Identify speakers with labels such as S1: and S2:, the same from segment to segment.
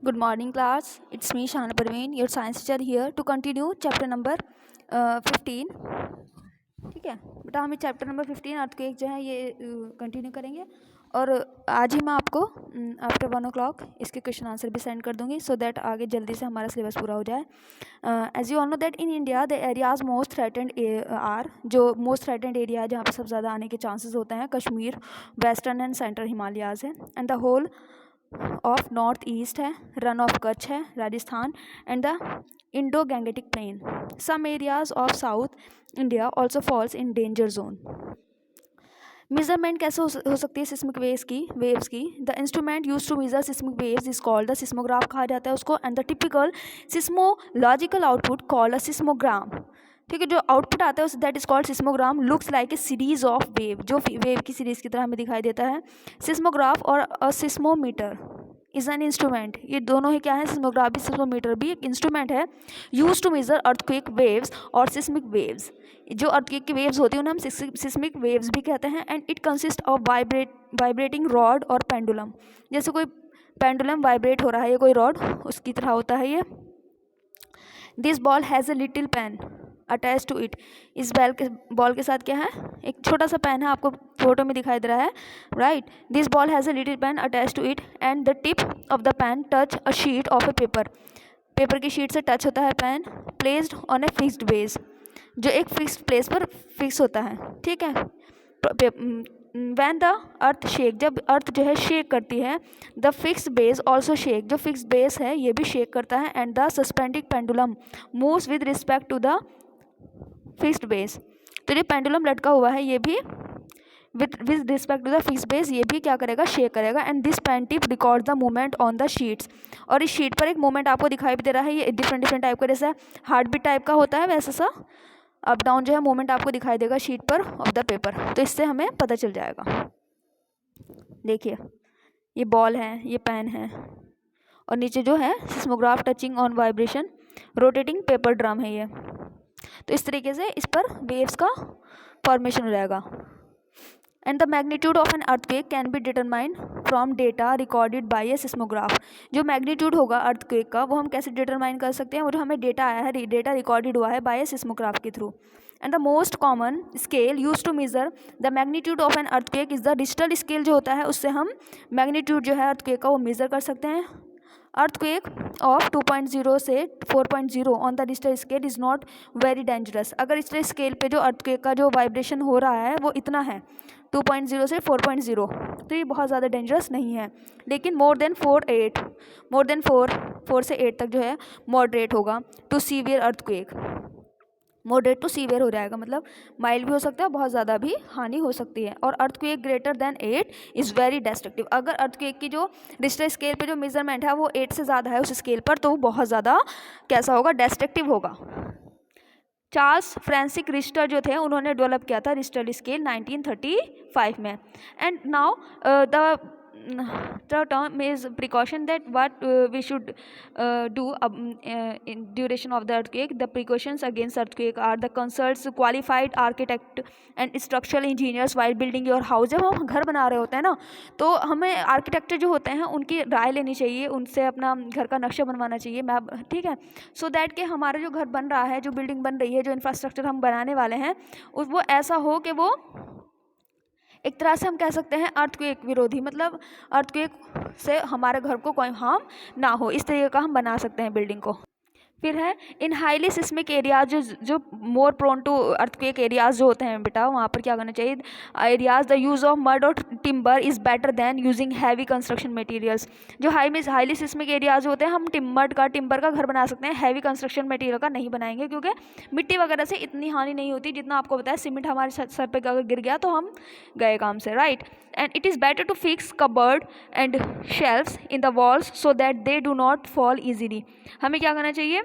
S1: Good morning, class. It's me, Shana Parveen, your science teacher here to continue chapter number 15. ठीक है बेटा, हम chapter number 15 earthquake जो है ये कंटिन्यू करेंगे और आज ही मैं आपको आफ्टर 1 o'clock इसके क्वेश्चन आंसर भी सेंड कर दूंगी सो दैट आगे जल्दी से हमारा सिलेबस पूरा हो जाए. As you all know that in India the areas most threatened are, जो मोस्ट थ्रेटेंड एरिया है जहाँ पर सबसे ज़्यादा आने के चांसेस होते हैं, Kashmir, western and central Himalayas है, and the whole of north east है, रन ऑफ कच्छ है Rajasthan, and the Indo Gangetic plain. Some areas of south India also falls in danger zone. Measurement कैसे हो सकती है सिस्मिक वेव्स की. The instrument use to measure seismic waves is called the seismograph कहा जाता है उसको, and the typical seismological output called a seismogram. ठीक है, जो आउटपुट आता है that is called सिस्मोग्राम looks like a series of wave, जो वेव की सीरीज की तरह हमें दिखाई देता है. सिस्मोग्राफ और अ सिस्मोमीटर इज एन इंस्ट्रूमेंट. ये दोनों ही क्या है, सिस्मोग्राफ भी सिस्मोमीटर भी एक इंस्ट्रूमेंट है use to measure earthquake waves और सिस्मिक वेव्स. जो अर्थक्वेक की वेव्स होती हैं उन्हें हम सिस्मिक वेव्स भी कहते हैं. And it consist of vibrating rod और पेंडुलम. जैसे कोई पेंडुलम वाइब्रेट हो रहा है, ये कोई रॉड उसकी तरह होता है ये. This ball has a little pen attach to it. इस बॉल के साथ क्या है, एक छोटा सा पेन है, आपको फोटो में दिखाई दे रहा है, right. This ball has a little pen attach to it and the tip of the pen touch a sheet of a paper की शीट से टच होता है pen, placed on a fixed base, जो एक फिक्स्ड प्लेस पर fix होता है. ठीक है. वैन द अर्थ शेक, जब अर्थ जो है शेक करती है, the fix base also shake, जो फिक्स बेस है ये भी शेक करता है, and the suspending pendulum moves with respect to the fixed base. तो जो पेंडुलम लटका हुआ है ये भी with respect to the fix base ये भी क्या करेगा, शेक करेगा. And this pen tip record the movement on the sheets. और इस शीट पर एक मूवमेंट आपको दिखाई भी दे रहा है, ये डिफरेंट टाइप का, जैसे हार्ट बीट टाइप का होता है वैसा सा अप डाउन जो है मूवमेंट आपको दिखाई देगा शीट पर ऑफ द पेपर. तो इससे हमें पता चल जाएगा. देखिए ये बॉल है, ये पेन है, और नीचे जो है seismograph touching on vibration rotating paper drum है ये. तो इस तरीके से इस पर वेव्स का फॉर्मेशन हो जाएगा. And the magnitude of an earthquake can be determined from data recorded by a seismograph. जो मैग्नीट्यूड होगा अर्थक्वेक का वो हम कैसे डिटरमाइन कर सकते हैं, वो जो हमें डेटा आया है, डेटा रिकॉर्डेड हुआ है बाय ए सिस्मोग्राफ के through. And the most common scale use to measure the magnitude of an earthquake is the Richter scale. जो होता है उससे हम मैग्नीट्यूड जो है अर्थक्वेक का वो मेजर कर सकते हैं. अर्थक्वेक ऑफ 2.0 से 4.0 on the Richter scale is not very dangerous. अगर रिश्टर स्केल पे जो अर्थक्वेक का जो वाइब्रेशन हो रहा है वो इतना है 2.0 से 4.0, तो ये बहुत ज़्यादा डेंजरस नहीं है. लेकिन मोर देन 4 से 8 तक जो है मॉडरेट होगा to severe earthquake. Moderate to severe हो जाएगा, मतलब माइल्ड भी हो सकता है, बहुत ज़्यादा भी हानि हो सकती है. और earthquake greater than 8 is very destructive. अगर अर्थक्वेक की जो रिश्टर स्केल पे जो मेजरमेंट है वो 8 से ज़्यादा है उस स्केल पर, तो वो बहुत ज़्यादा कैसा होगा, डेस्ट्रक्टिव होगा. चार्ल्स फ्रांसिस रिश्टर जो थे उन्होंने डेवलप किया था रिश्टर स्केल 1935 में. And now the term is precaution that what we should do in duration of the earthquake. The precautions against earthquake are the consults qualified architect and structural engineers while building your house. जब हम घर बना रहे होते हैं ना तो हमें आर्किटेक्ट जो होते हैं उनकी राय लेनी चाहिए, उनसे अपना घर का नक्शा बनवाना चाहिए मैप, ठीक है, सो दैट कि हमारा जो घर बन रहा है, जो बिल्डिंग बन रही है, जो इंफ्रास्ट्रक्चर हम बनाने वाले हैं वो ऐसा हो कि वो एक तरह से हम कह सकते हैं अर्थक्वेक विरोधी, मतलब अर्थक्वेक से हमारे घर को कोई हार्म ना हो, इस तरीके का हम बना सकते हैं बिल्डिंग को. फिर है इन हाईली सिस्मिक एरियाज, जो more prone to earthquake areas जो होते हैं बेटा, वहाँ पर क्या करना चाहिए, areas the use of mud और timber is better than using heavy construction materials. जो हाईली सिस्मिक एरियाज होते हैं हम टिम्बर का घर बना सकते हैं, हैवी कंस्ट्रक्शन मटेरियल का नहीं बनाएंगे, क्योंकि मिट्टी वगैरह से इतनी हानि नहीं होती जितना आपको बताया सीमेंट हमारे सर पर अगर गिर गया तो हम गए काम से, right. And it is better to fix cupboard and shelves in the walls so that they do not fall easily. हमें क्या करना चाहिए,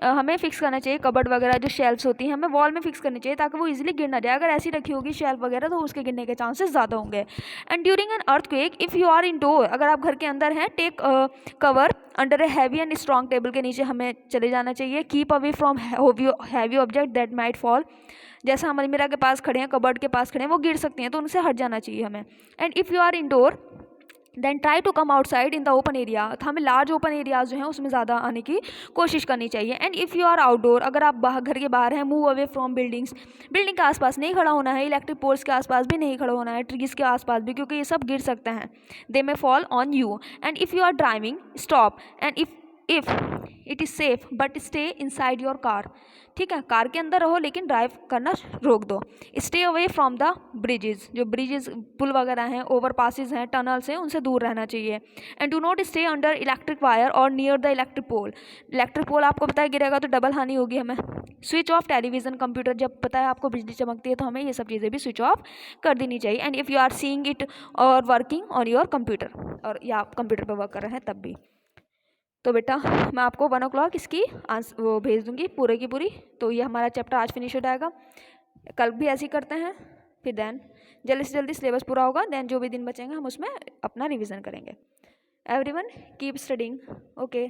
S1: हमें फिक्स करना चाहिए कबर्ड वगैरह जो शेल्फ्स होती हैं हमें वॉल में फिक्स करनी चाहिए ताकि वो इजीली गिर ना जाए. अगर ऐसी रखी होगी शेल्फ वगैरह तो उसके गिरने के चांसेस ज़्यादा होंगे. And during an earthquake if you are indoor, अगर आप घर के अंदर हैं, take cover under a heavy and strong table के नीचे हमें चले जाना चाहिए. Keep away from heavy object that might fall. जैसा हम अलमीरा के पास खड़े हैं, कबर्ड के पास खड़े हैं, वो गिर सकती हैं तो उनसे हट जाना चाहिए हमें. And if you are indoor then try to come outside in the open area. तो हमें लार्ज ओपन एरियाज जो हैं उसमें ज़्यादा आने की कोशिश करनी चाहिए। And if you are outdoor, अगर आप बाहर घर के बाहर हैं, move away from buildings. Building के आसपास नहीं खड़ा होना है, इलेक्ट्रिक पोल्स के आसपास भी नहीं खड़ा होना है, ट्रीज़ के आसपास भी, क्योंकि ये सब गिर सकते हैं। They may fall on you. And if you are driving, stop. And if it is safe but stay inside your car. ठीक है, कार के अंदर रहो लेकिन ड्राइव करना रोक दो। Stay away from the bridges, जो ब्रिजेज पुल वगैरह हैं, ओवर पासिस हैं, टनल्स हैं, उनसे दूर रहना चाहिए। And do not stay under electric wire और near the electric pole. Electric pole आपको पता है गिरेगा तो डबल हानि होगी हमें। स्विच ऑफ टेलीविजन, कंप्यूटर, जब पता है आपको बिजली चमकती है तो हमें ये सब चीज़ें भी स्विच ऑफ कर देनी चाहिए। And if you are seeing it or working on your computer, और या आप कंप्यूटर पर वर्क कर रहे हैं तब भी। तो बेटा मैं आपको 1 o'clock इसकी वो भेज दूंगी पूरे की पूरी। तो ये हमारा चैप्टर आज फिनिश हो जाएगा। कल भी ऐसे ही करते हैं, फिर देन जल्दी से जल्दी सिलेबस पूरा होगा, देन जो भी दिन बचेंगे हम उसमें अपना रिवीजन करेंगे। Everyone keep studying. ओके।